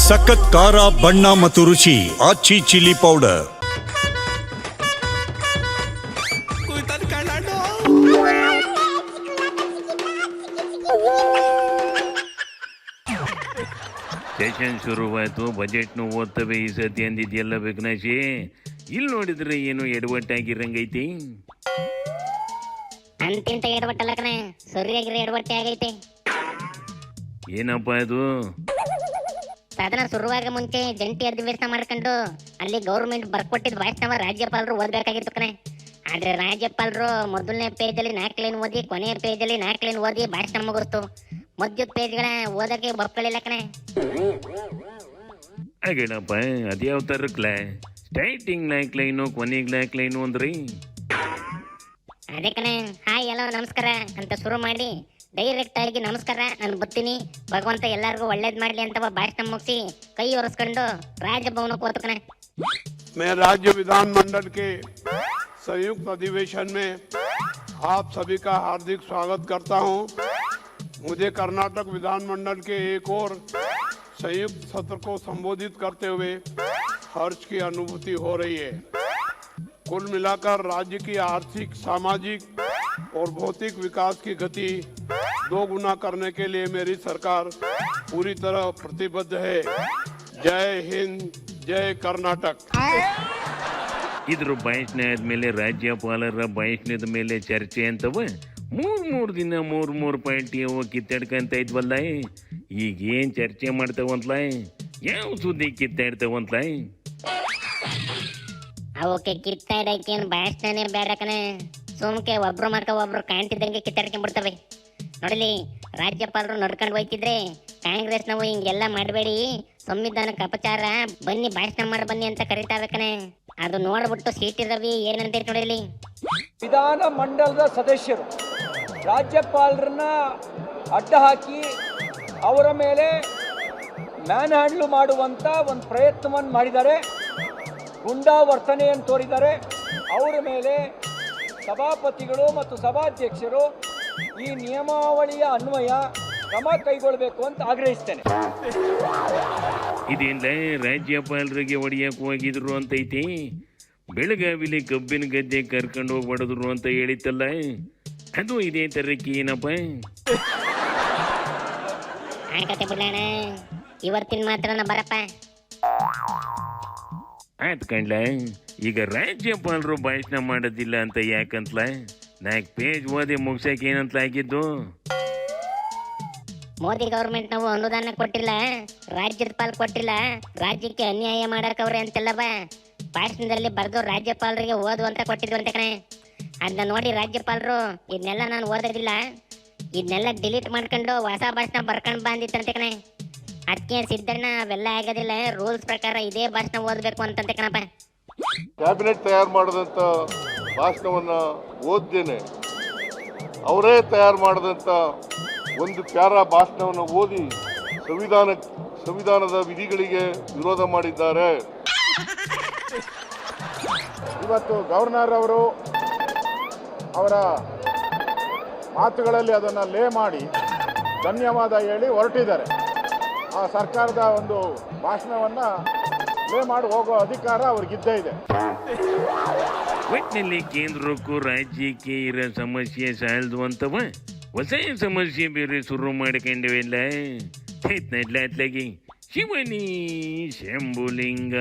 ಸಖತ್ ಖಾರ ಬಣ್ಣ ಮತ್ತು ರುಚಿ ಆಚಿ ಚಿಲ್ಲಿ ಪೌಡರ್. ಸೆಷನ್ ಶುರುವಾಯ್ತು, ಬಜೆಟ್ನು ಓದ್ತವೆ ಈ ಸತಿ ಅಂದಿದ್ಯಲ್ಲ ವಿಘ್ನೇಶಿ. ಇಲ್ಲಿ ನೋಡಿದ್ರೆ ಏನು ಎಡವಟ್ಟಾಗಿರಂಗೈತಿ. ಅಂತಿಂತ ಎಡವಟ್ಟಲ್ಲ ಕಣ, ಸರಿಯಾಗಿರೋ ಎಡವಟ್ಟೆ ಆಗೈತೆ. ಏನಪ್ಪ ಅದು? ಸದನ ಶುರುವಾಗ ಮುಂಚೆ ಜಂಟಿ ಅಧಿವೇಶನ ಮಾಡ್ಕೊಂಡು ಅಲ್ಲಿ ಗೌರ್ಮೆಂಟ್ ಬರ್ಕೊಟ್ಟಿದ್ ಭಾಷಣವ ರಾಜ್ಯಪಾಲರು ಓದ್ಬೇಕಾಗಿತ್ತು ಕಣೆ. ಆದ್ರೆ ರಾಜ್ಯಪಾಲರು ಮೊದಲನೇ ಪೇಜಲ್ಲಿ 4 ಲೈನ್ ಓದಿ, ಕೊನೆಯ ಪೇಜಲ್ಲಿ 4 ಲೈನ್ ಓದಿ ಭಾಷಣ ಮುಗಿಸ್ತು. ಮಧ್ಯದ ಪೇಜ್ಗಳ ಓದಕ್ಕೆ ಬಪ್ಪಳಿಲ್ಲ ಕಣೆ. ಹಾಗೇನಪ್ಪ, ಅದ್ಯಾವ ತರಕ್ಲ? ಸ್ಟಾರ್ಟಿಂಗ್ 4 ಲೈನು, ಕೊನೆಗೆ 4 ಲೈನು ಅಂದ್ರಿ? ಅದೇ ಕಣೆ, ಹಾಯ್ ಎಲ್ಲೋ ನಮಸ್ಕಾರ ಅಂತ ಶುರು ಮಾಡಿ ಡೈರೆಕ್ಟ್ ಆಗಿ ನಮಸ್ಕಾರ ನಾನು ಬರ್ತೀನಿ, ಭಗವಂತ ಎಲ್ಲರಿಗೂ ಒಳ್ಳೇದ್ ಮಾಡ್ಲಿ ಅಂತ ಭಾಷಣ ಮುಗಿಸಿ ಕೈ ಒರೆಸ್ಕೊಂಡು ರಾಜಭವನಕ್ಕೆ ಹೋತು ಕಣೆ. मैं राज्य विधानमंडल के संयुक्त अधिवेशन में आप सभी का हार्दिक स्वागत करता हूं। मुझे कर्नाटक विधानमंडल के एक और संयुक्त सत्र को संबोधित करते हुए हर्ष की अनुभूति हो रही है। कुल मिलाकर राज्य की आर्थिक, सामाजिक और भौतिक विकास की गति 2 गुना करने के लिए मेरी सरकार पूरी तरह प्रतिबद्ध है। जय हिंद, जय कर्नाटक। ಇದ್ರ ಭಾಷಣ ಆದ್ಮೇಲೆ ರಾಜ್ಯಪಾಲರ ಭಾಷಣದ ಮೇಲೆ ಚರ್ಚೆ ಅಂತವ ಮೂರ್ ದಿನ ಮೂರ್ ಪಾರ್ಟಿ ಅವ ಕಿತ್ತಾಡ್ಕಂತ ಇದ್ವಲ್ಲ. ಈಗ ಏನ್ ಚರ್ಚೆ ಮಾಡ್ತಾವಂತಲ? ಯಾವ ಸುದ್ದಿ ಕಿತ್ತಾಡ್ತಾವಂತಲ? ಅವಕ್ಕೆ ಕಿತ್ತಾಡಕ್ಕೇನು ಭಾಷಣನೇ ಬೇಡ ಕಣೆ, ಸುಮ್ಕೆ ಒಬ್ರು ಮಕ್ಕ ಒಬ್ರು ಕಾಣ್ತಿದ್ದಂಗೆ ಕಿತ್ತಾಡ್ಕೊಂಡ್ಬಿಡ್ತವೆ. ನೋಡಲಿ, ರಾಜ್ಯಪಾಲರು ನಡ್ಕೊಂಡು ಹೋಯ್ತಿದ್ರೆ ಕಾಂಗ್ರೆಸ್ ನಾವು ಹಿಂಗೆಲ್ಲ ಮಾಡಬೇಡಿ, ಸಂವಿಧಾನಕ್ಕೆ ಅಪಚಾರ, ಬನ್ನಿ ಭಾಷಣ ಮಾಡಿ ಬನ್ನಿ ಅಂತ ಕರೀತಾವೆ ಕಣೆ. ಅದು ನೋಡ್ಬಿಟ್ಟು ಸಿಟಿ ರವಿ ಏನಂತ ನೋಡಿಲಿ. ವಿಧಾನ ಮಂಡಲದ ಸದಸ್ಯರು ರಾಜ್ಯಪಾಲರನ್ನ ಅಡ್ಡ ಹಾಕಿ ಅವರ ಮೇಲೆ ಮ್ಯಾನ್ ಹ್ಯಾಂಡ್ಲ್ ಮಾಡುವಂತ ಒಂದು ಪ್ರಯತ್ನವನ್ನು ಮಾಡಿದ್ದಾರೆ, ಗುಂಡಾ ವರ್ತನೆಯನ್ನು ತೋರಿದ್ದಾರೆ. ಅವರ ಮೇಲೆ ಸಭಾಪತಿಗಳು ಮತ್ತು ಸಭಾಧ್ಯಕ್ಷರು ಈ ನಿಯಮಾವಳಿಯ ಅನ್ವಯ ಕ್ರಮ ಕೈಗೊಳ್ಳಬೇಕು ಅಂತ ಆಗ್ರಹಿಸ್ತೇನೆ. ಇದೇನ್ಲ ರಾಜ್ಯಪಾಲರಿಗೆ ಹೊಡಿಯಕ್ಕೆ ಹೋಗಿದ್ರು ಅಂತೈತಿ? ಬೆಳಗಾವಿಲಿ ಕಬ್ಬಿನ ಗದ್ದೆ ಕರ್ಕೊಂಡು ಹೋಗಿ ಹೊಡೆದ್ರು ಅಂತ ಹೇಳಿತ್ತಲ್ಲ, ಅದು ಇದೇ ತರಕ್ಕೆ ಏನಪ್ಪ? ಆಯ್ಕತೆ ಬಿಡೋಣ, ಇವತ್ತಿನ ಮಾತ್ರನ ಬರಪ್ಪ. ಆಯ್ತು ಕಂಡ್ಲ. ಈಗ ರಾಜ್ಯಪಾಲರು ಭಾಷಣ ಮಾಡೋದಿಲ್ಲ ಅಂತ ಯಾಕಂತಲ? 4 ಪೇಜ್ ಓದಿ ಮುಗ್ಸಕ್ಕೆ ಏನಂತ ಆಗಿದ್ದು? ಮೋದಿ ಗೌರ್ಮೆಂಟ್ ನಾವು ಅನುದಾನ ಕೊಟ್ಟಿಲ್ಲ, ರಾಜ್ಯದ ಪಾಲ್ ಕೊಟ್ಟಿಲ್ಲ, ರಾಜ್ಯಕ್ಕೆ ಅನ್ಯಾಯ ಮಾಡಕ್ಕವ್ರೆ ಅಂತೆಲ್ಲವ ಭಾಷಣದಲ್ಲಿ ಬರೆದು ರಾಜ್ಯಪಾಲರಿಗೆ ಓದು ಅಂತ ಕೊಟ್ಟಿದ್ರು ಅಂತ ಕಣೆ. ಅದನ್ನ ನೋಡಿ ರಾಜ್ಯಪಾಲರು ಇದನ್ನೆಲ್ಲ ನಾನು ಓದೋದಿಲ್ಲ, ಇದನ್ನೆಲ್ಲ ಡಿಲೀಟ್ ಮಾಡ್ಕೊಂಡು ಹೊಸ ಭಾಷಣ ಬರ್ಕೊಂಡು ಬಂದಿತ್ತಂತೆ ಕಣೆ. ಅದಕ್ಕೆ ಸಿದ್ದಣ್ಣ ಅವೆಲ್ಲ ಆಗೋದಿಲ್ಲ, ರೂಲ್ಸ್ ಪ್ರಕಾರ ಇದೇ ಭಾಷಣ ಓದಬೇಕು ಅಂತಂತೆ ಕಣಪ್ಪ. ಕ್ಯಾಬಿನೆಟ್ ತಯಾರು ಮಾಡಿದಂಥ ಭಾಷಣವನ್ನ ಓದ್ದೇನೆ, ಅವರೇ ತಯಾರು ಮಾಡಿದಂಥ ಒಂದು ಪ್ಯಾರ ಭಾಷಣವನ್ನು ಓದಿ ಸಂವಿಧಾನದ ವಿಧಿಗಳಿಗೆ ವಿರೋಧ ಮಾಡಿದ್ದಾರೆ. ಇವತ್ತು ಗವರ್ನರ್ ಅವರು ಅವರ ಮಾತುಗಳಲ್ಲಿ ಅದನ್ನು ಲೇ ಮಾಡಿ ಧನ್ಯವಾದ ಹೇಳಿ ಹೊರಟಿದ್ದಾರೆ. ಆ ಸರ್ಕಾರದ ಒಂದು ಭಾಷಣವನ್ನು ಲೇ ಮಾಡಿ ಹೋಗೋ ಅಧಿಕಾರ ಅವ್ರಿಗಿದ್ದೇ ಇದೆ. ಒಟ್ಟಿನಲ್ಲಿ ಕೇಂದ್ರಕ್ಕೂ ರಾಜ್ಯಕ್ಕೆ ಇರೋ ಸಮಸ್ಯೆ ಸಾಲದು ಅಂತವ ಹೊಸ ಸಮಸ್ಯೆ ಬೇರೆ ಶುರು ಮಾಡ್ಕೊಂಡಿವೆಲ್ಲ. ಅತ್ಲಾಗಿ ಶಿವನಿ ಶಂಭುಲಿಂಗ.